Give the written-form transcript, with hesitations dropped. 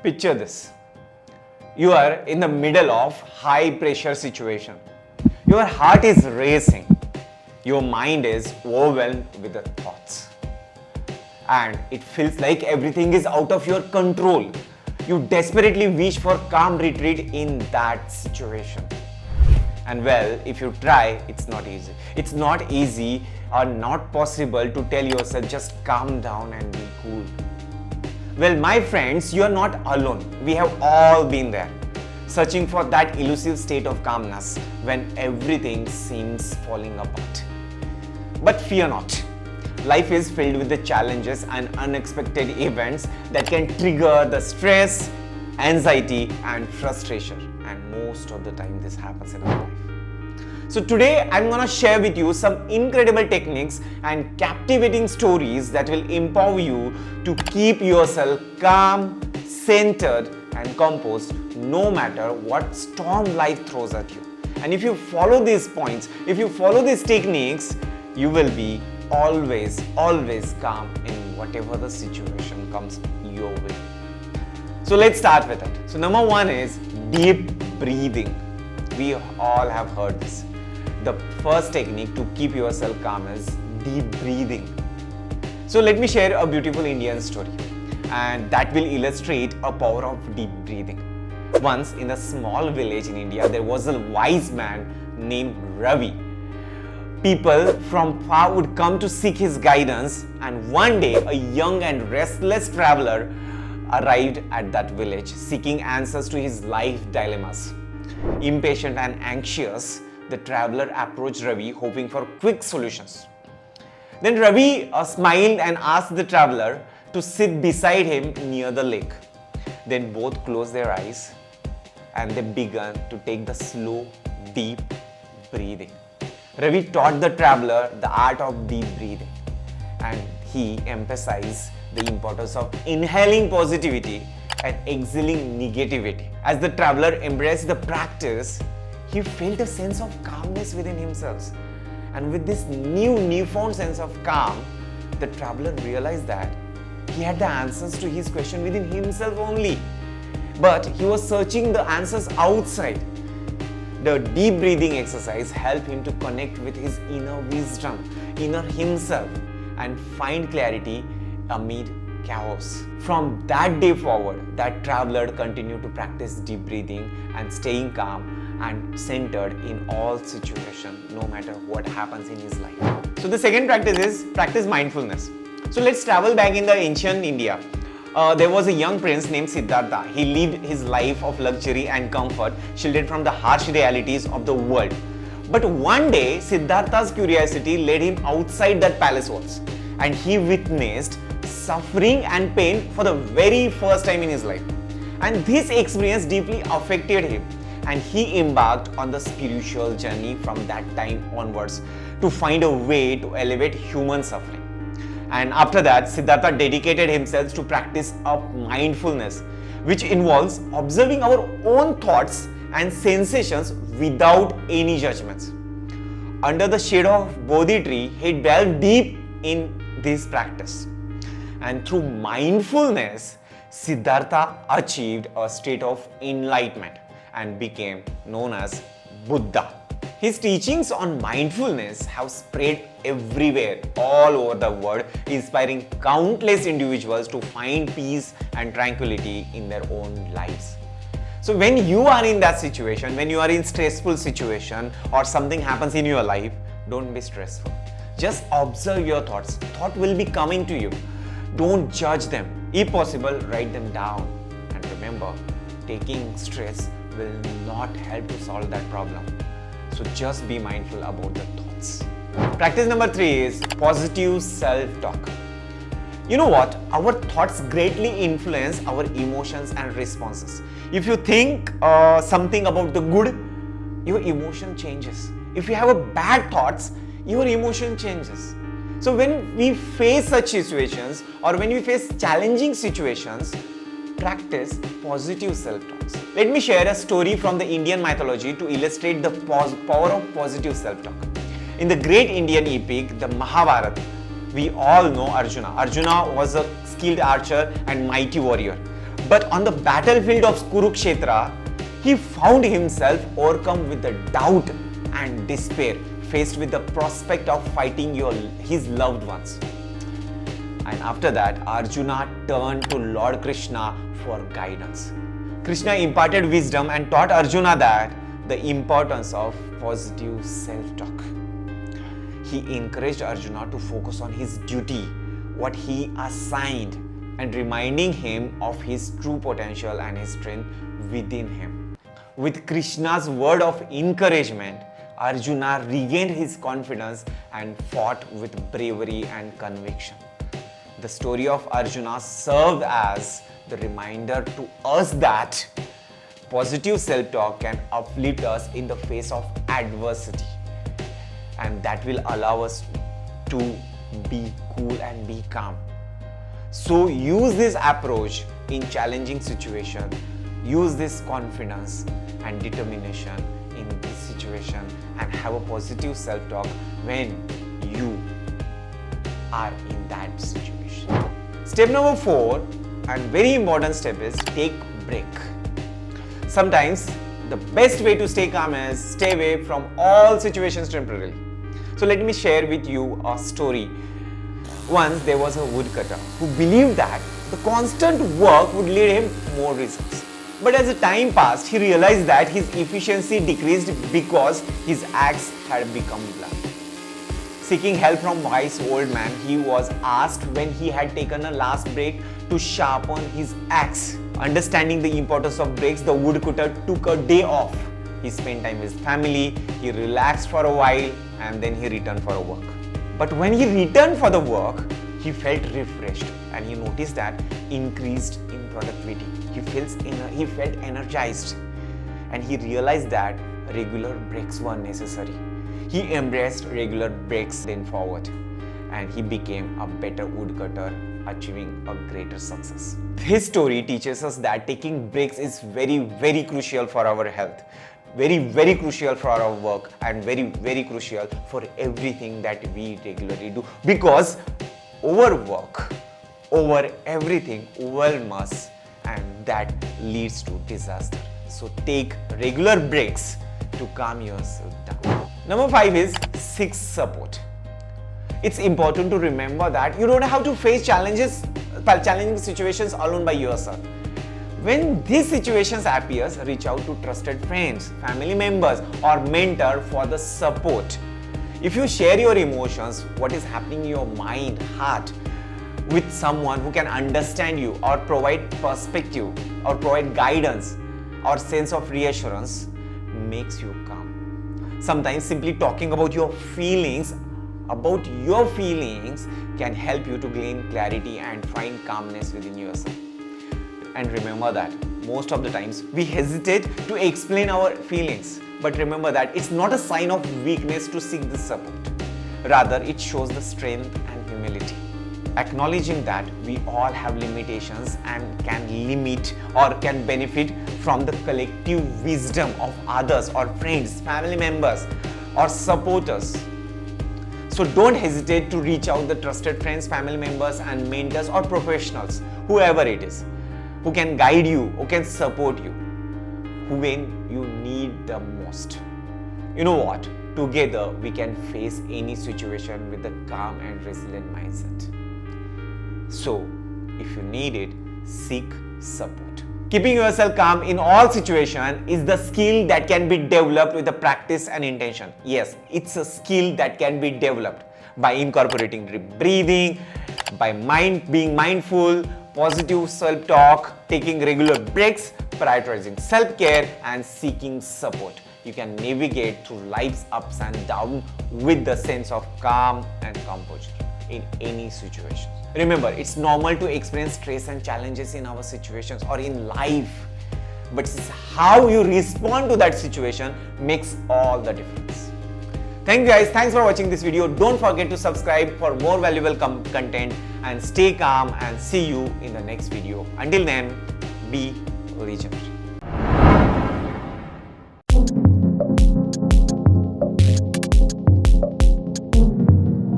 Picture this. You are in the middle of high pressure situation. Your heart is racing. Your mind is overwhelmed with the thoughts. And it feels like everything is out of your control. You desperately wish for calm retreat in that situation. And well, if you try, it's not easy. It's not easy or not possible to tell yourself just calm down and be cool. Well, my friends, you are not alone. We have all been there, searching for that elusive state of calmness when everything seems falling apart. But fear not. Life is filled with the challenges and unexpected events that can trigger the stress, anxiety and frustration. And most of the time this happens in our life. So today I'm gonna share with you some incredible techniques and captivating stories that will empower you to keep yourself calm, centered and composed no matter what storm life throws at you. And if you follow these points, if you follow these techniques, you will be always calm in whatever the situation comes your way. So let's start with it. So number one is deep breathing. We all have heard this. The first technique to keep yourself calm is deep breathing. So let me share a beautiful Indian story, and that will illustrate a power of deep breathing. Once in a small village in India, there was a wise man named Ravi. People from far would come to seek his guidance, and one day a young and restless traveler arrived at that village seeking answers to his life dilemmas. Impatient and anxious, the traveler approached Ravi hoping for quick solutions. Then Ravi smiled and asked the traveler to sit beside him near the lake. Then both closed their eyes and they began to take the slow, deep breathing. Ravi taught the traveler the art of deep breathing, and he emphasized the importance of inhaling positivity and exhaling negativity. As the traveler embraced the practice, he felt a sense of calmness within himself. And with this newfound sense of calm, the traveler realized that he had the answers to his question within himself only. But he was searching the answers outside. The deep breathing exercise helped him to connect with his inner wisdom, inner himself, and find clarity amid chaos. From that day forward, that traveler continued to practice deep breathing and staying calm and centered in all situations, no matter what happens in his life. So the second practice is practice mindfulness. So let's travel back in the ancient India. There was a young prince named Siddhartha. He lived his life of luxury and comfort, shielded from the harsh realities of the world. But one day, Siddhartha's curiosity led him outside that palace walls, and he witnessed suffering and pain for the very first time in his life. And this experience deeply affected him, and he embarked on the spiritual journey from that time onwards to find a way to elevate human suffering. And after that, Siddhartha dedicated himself to practice of mindfulness, which involves observing our own thoughts and sensations without any judgments. Under the shade of Bodhi tree, he delved deep in this practice. And through mindfulness, Siddhartha achieved a state of enlightenment and became known as Buddha. His teachings on mindfulness have spread everywhere, all over the world, inspiring countless individuals to find peace and tranquility in their own lives. So when you are in that situation, when you are in stressful situation or something happens in your life, don't be stressful. Just observe your thoughts. Thought will be coming to you. Don't judge them. If possible, write them down. And remember, taking stress will not help to solve that problem. So just be mindful about the thoughts. Practice number 3 is positive self-talk. You know what? Our thoughts greatly influence our emotions and responses. If you think something about the good, your emotion changes. If you have a bad thoughts, your emotion changes. So when we face such situations or when we face challenging situations, practice positive self-talks. Let me share a story from the Indian mythology to illustrate the power of positive self-talk. In the great Indian epic, the Mahabharata, we all know Arjuna. Arjuna was a skilled archer and mighty warrior. But on the battlefield of Kurukshetra, he found himself overcome with the doubt and despair, faced with the prospect of fighting his loved ones. And after that, Arjuna turned to Lord Krishna for guidance. Krishna imparted wisdom and taught Arjuna that the importance of positive self-talk. He encouraged Arjuna to focus on his duty, what he assigned, and reminding him of his true potential and his strength within him. With Krishna's word of encouragement, Arjuna regained his confidence and fought with bravery and conviction. The story of Arjuna served as the reminder to us that positive self-talk can uplift us in the face of adversity, and that will allow us to be cool and be calm. So use this approach in challenging situations. Use this confidence and determination in this situation and have a positive self-talk when you are in that situation. Step number 4 and very important step is take break. Sometimes the best way to stay calm is stay away from all situations temporarily. So let me share with you a story. Once there was a woodcutter who believed that the constant work would lead him more results. But as the time passed, he realized that his efficiency decreased because his axe had become blunt. Seeking help from a wise old man, he was asked when he had taken a last break to sharpen his axe. Understanding the importance of breaks, the woodcutter took a day off. He spent time with his family, he relaxed for a while, and then he returned for a work. But when he returned for the work, he felt refreshed and he noticed that increased in productivity. He felt energized and he realized that regular breaks were necessary. He embraced regular breaks then forward and he became a better woodcutter, achieving a greater success. This story teaches us that taking breaks is very, very crucial for our health. Very, very crucial for our work and very, very crucial for everything that we regularly do, because overwork, over everything overwhelms us and that leads to disaster. So take regular breaks to calm yourself down. Number 5 is seek support. It's important to remember that you don't have to face challenging situations alone by yourself. When these situations appears, reach out to trusted friends, family members or mentor for the support. If you share your emotions, what is happening in your mind, heart, with someone who can understand you or provide perspective or provide guidance or sense of reassurance, makes you calm. Sometimes simply talking about your feelings can help you to gain clarity and find calmness within yourself. And remember that most of the times we hesitate to explain our feelings. But remember that it's not a sign of weakness to seek this support. Rather, it shows the strength and humility. Acknowledging that we all have limitations and can limit or can benefit from the collective wisdom of others or friends, family members or supporters. So don't hesitate to reach out the trusted friends, family members and mentors or professionals, whoever it is, who can guide you, who can support you, when you need the most. You know what? Together we can face any situation with a calm and resilient mindset. So, if you need it, seek support. Keeping yourself calm in all situations is the skill that can be developed with the practice and intention. Yes, it's a skill that can be developed by incorporating deep breathing, by being mindful, positive self-talk, taking regular breaks, prioritizing self-care and seeking support. You can navigate through life's ups and downs with the sense of calm and composure in any situation. Remember, it's normal to experience stress and challenges in our situations or in life, but it's how you respond to that situation makes all the difference. Thank you guys. Thanks for watching this video. Don't forget to subscribe for more valuable content and stay calm, and see you in the next video. Until then, be legendary.